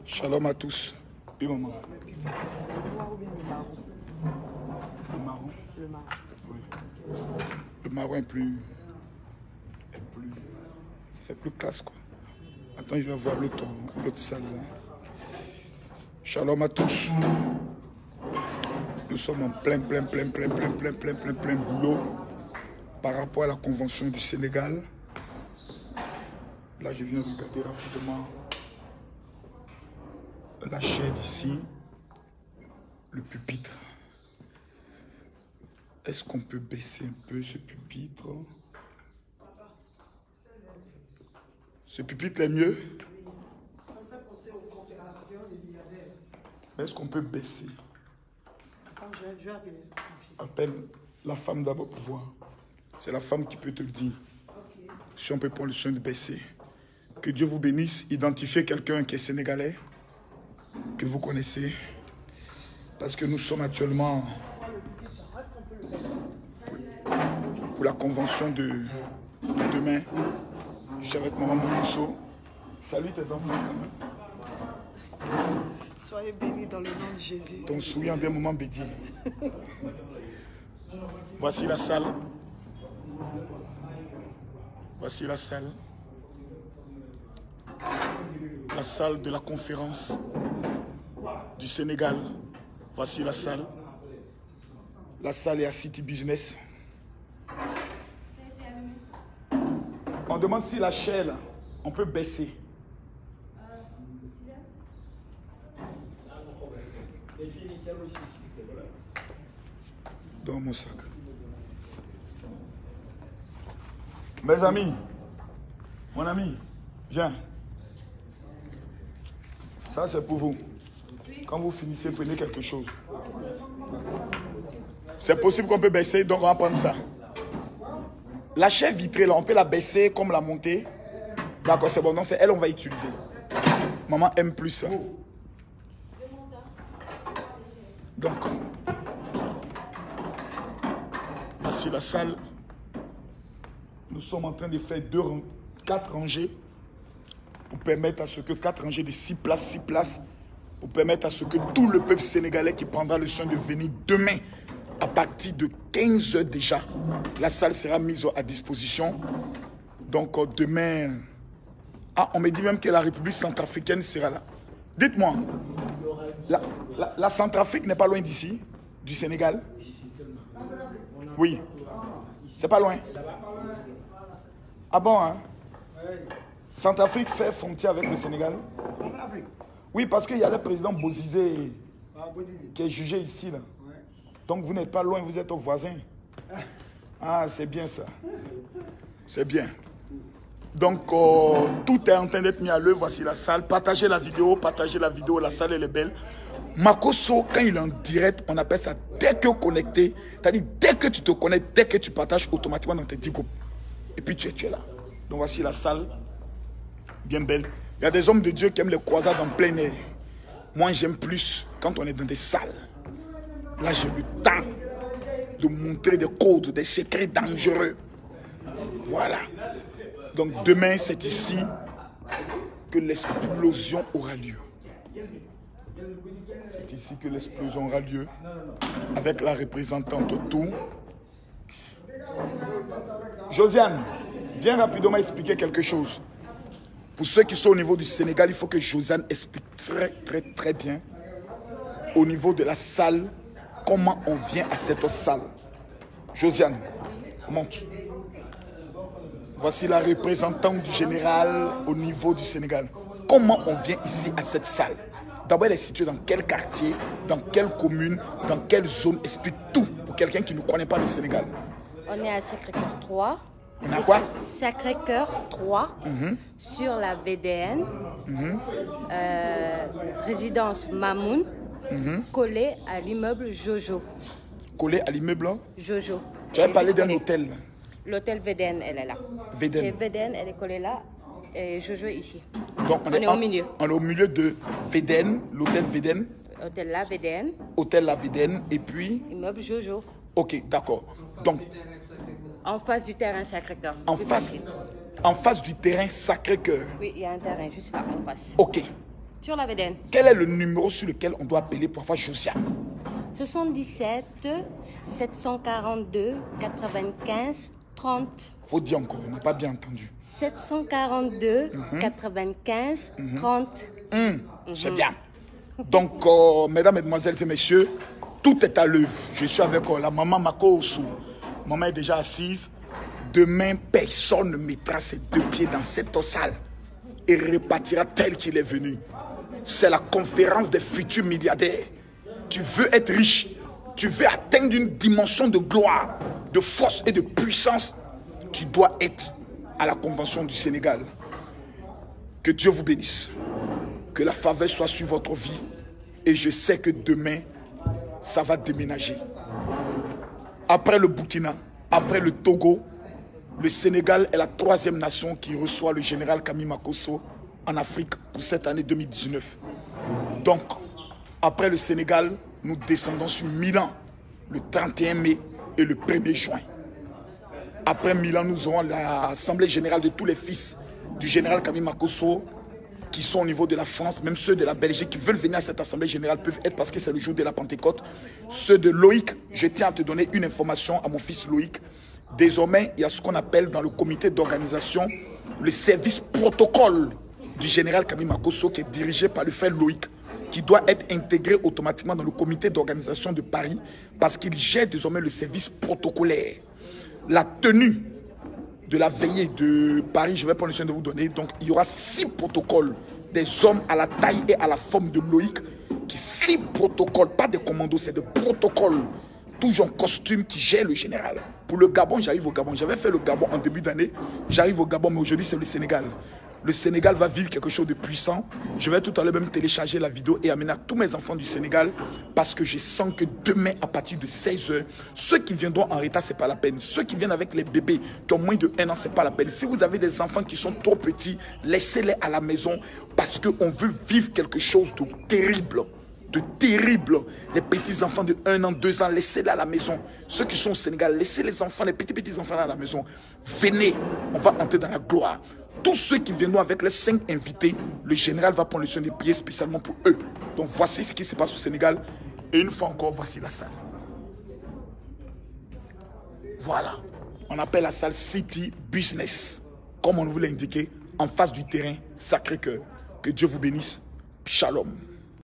Shalom à tous. Oui, maman. Le noir ou bien le marron? Le marron. Le marron. Oui. Le marron est plus... C'est plus classe, quoi. Attends, je vais voir l'autre salle, là. Shalom à tous. Nous sommes en plein boulot par rapport à la convention du Sénégal. Là, je viens de regarder rapidement la chaise ici, le pupitre. Est-ce qu'on peut baisser un peu ce pupitre? Ce pupitre est mieux? Est-ce qu'on peut baisser? Attends, je vais appeler mon fils. Appelle la femme d'abord pour voir. C'est la femme qui peut te le dire. Okay. Si on peut prendre le soin de baisser. Que Dieu vous bénisse. Identifiez quelqu'un qui est sénégalais, que vous connaissez. Parce que nous sommes actuellement pour la convention de demain. Je suis avec maman Mokoso. Salut tes enfants. Soyez bénis dans le nom de Jésus. Ton sourire d'un moment béni. Voici la salle. Voici la salle. La salle de la conférence du Sénégal. Voici la salle. La salle est à City Business. On demande si la chaîne, on peut baisser. Dans mon sac. Mes amis, mon ami, viens. Ça c'est pour vous. Quand vous finissez, prenez quelque chose. C'est possible qu'on peut baisser, donc on va prendre ça. La chaise vitrée là, on peut la baisser comme la monter. D'accord, c'est bon, donc c'est elle on va utiliser. Maman aime plus ça. Donc, voici la salle. Nous sommes en train de faire 4 rangées pour permettre à ce que 4 rangées de 6 places, pour permettre à ce que tout le peuple sénégalais qui prendra le soin de venir demain, à partir de 15 h déjà, la salle sera mise à disposition. Donc demain, on me dit même que la République centrafricaine sera là. Dites-moi, la Centrafrique n'est pas loin d'ici, du Sénégal? Oui. C'est pas loin? Ah bon, hein? Centrafrique fait frontière avec le Sénégal? Oui, parce qu'il y a le président Bozizé qui est jugé ici, là. Donc vous n'êtes pas loin, vous êtes au voisin. Ah, c'est bien ça. C'est bien. Donc, tout est en train d'être mis à l'œuvre. Voici la salle. Partagez la vidéo, la salle elle est belle. Makoso, quand il est en direct, on appelle ça dès que connecté. C'est-à-dire, dès que tu te connectes, dès que tu partages automatiquement dans tes 10 groupes. Et puis tu es là. Donc voici la salle. Bien belle. Il y a des hommes de Dieu qui aiment les croisades en plein air. Moi, j'aime plus quand on est dans des salles. Là, j'ai le temps de montrer des codes, des secrets dangereux. Voilà. Donc demain, c'est ici que l'explosion aura lieu. C'est ici que l'explosion aura lieu. Avec la représentante tout. Josiane, viens rapidement expliquer quelque chose. Pour ceux qui sont au niveau du Sénégal, il faut que Josiane explique très bien au niveau de la salle, comment on vient à cette salle. Josiane, monte. Voici la représentante du général au niveau du Sénégal. Comment on vient ici à cette salle? D'abord, elle est située dans quel quartier, dans quelle commune, dans quelle zone? Explique tout pour quelqu'un qui ne connaît pas le Sénégal. On est à Sacré-Cœur 3. On a quoi? Sacré-Cœur 3, sur la VDN, résidence Mamoun, collée à l'immeuble Jojo. Collé à l'immeuble? Jojo. Tu avais parlé d'un hôtel. L'hôtel VDN, elle est là. VDN. C'est VDN, elle est collée là, et Jojo ici. Donc on est au milieu. On est au milieu de VDN, l'hôtel VDN. Hôtel La VDN. Hôtel La VDN, et puis? Immeuble Jojo. Ok, d'accord. Donc, en face du terrain Sacré-Cœur. En face du terrain Sacré-Cœur. Oui, il y a un terrain juste là, en face. Ok. Sur la VDN. Quel est le numéro sur lequel on doit appeler pour avoir Josiane? 77 742 95 30. Faut dire encore, on n'a pas bien entendu. 742 95 30. C'est bien. Donc, mesdames, mesdemoiselles et messieurs, tout est à l'œuvre. Je suis avec la maman Mako Osu. Maman est déjà assise. Demain, personne ne mettra ses deux pieds dans cette salle et repartira tel qu'il est venu. C'est la conférence des futurs milliardaires. Tu veux être riche, tu veux atteindre une dimension de gloire, de force et de puissance, tu dois être à la convention du Sénégal. Que Dieu vous bénisse. Que la faveur soit sur votre vie. Et je sais que demain, ça va déménager. Après le Burkina, après le Togo, le Sénégal est la 3e nation qui reçoit le général Kami Makosso en Afrique pour cette année 2019. Donc, après le Sénégal, nous descendons sur Milan le 31 mai et le 1er juin. Après Milan, nous aurons l'Assemblée générale de tous les fils du général Kami Makosso qui sont au niveau de la France, même ceux de la Belgique qui veulent venir à cette Assemblée générale peuvent être parce que c'est le jour de la Pentecôte. Ceux de Loïc, je tiens à te donner une information à mon fils Loïc. Désormais, il y a ce qu'on appelle dans le comité d'organisation le service protocole du général Kami Makosso qui est dirigé par le frère Loïc, qui doit être intégré automatiquement dans le comité d'organisation de Paris parce qu'il gère désormais le service protocolaire. La tenue de la veillée de Paris, je vais prendre le soin de vous donner. Donc, il y aura 6 protocoles, des hommes à la taille et à la forme de Loïc, qui 6 protocoles, pas des commandos, c'est des protocoles, toujours en costume qui gère le général. Pour le Gabon, j'arrive au Gabon. J'avais fait le Gabon en début d'année, j'arrive au Gabon, mais aujourd'hui c'est le Sénégal. Le Sénégal va vivre quelque chose de puissant. Je vais tout à l'heure même télécharger la vidéo et amener à tous mes enfants du Sénégal parce que je sens que demain, à partir de 16 h, ceux qui viendront en retard, ce n'est pas la peine. Ceux qui viennent avec les bébés qui ont moins de 1 an, ce n'est pas la peine. Si vous avez des enfants qui sont trop petits, laissez-les à la maison parce qu'on veut vivre quelque chose de terrible. De terrible. Les petits enfants de 1 an, 2 ans, laissez-les à la maison. Ceux qui sont au Sénégal, laissez les enfants, les petits enfants à la maison. Venez, on va entrer dans la gloire. Tous ceux qui viendront avec les 5 invités, le général va prendre le soin de prier spécialement pour eux. Donc voici ce qui se passe au Sénégal. Et une fois encore, voici la salle. Voilà. On appelle la salle City Business. Comme on vous l'a indiqué, en face du terrain Sacré-Cœur. Que Dieu vous bénisse. Shalom.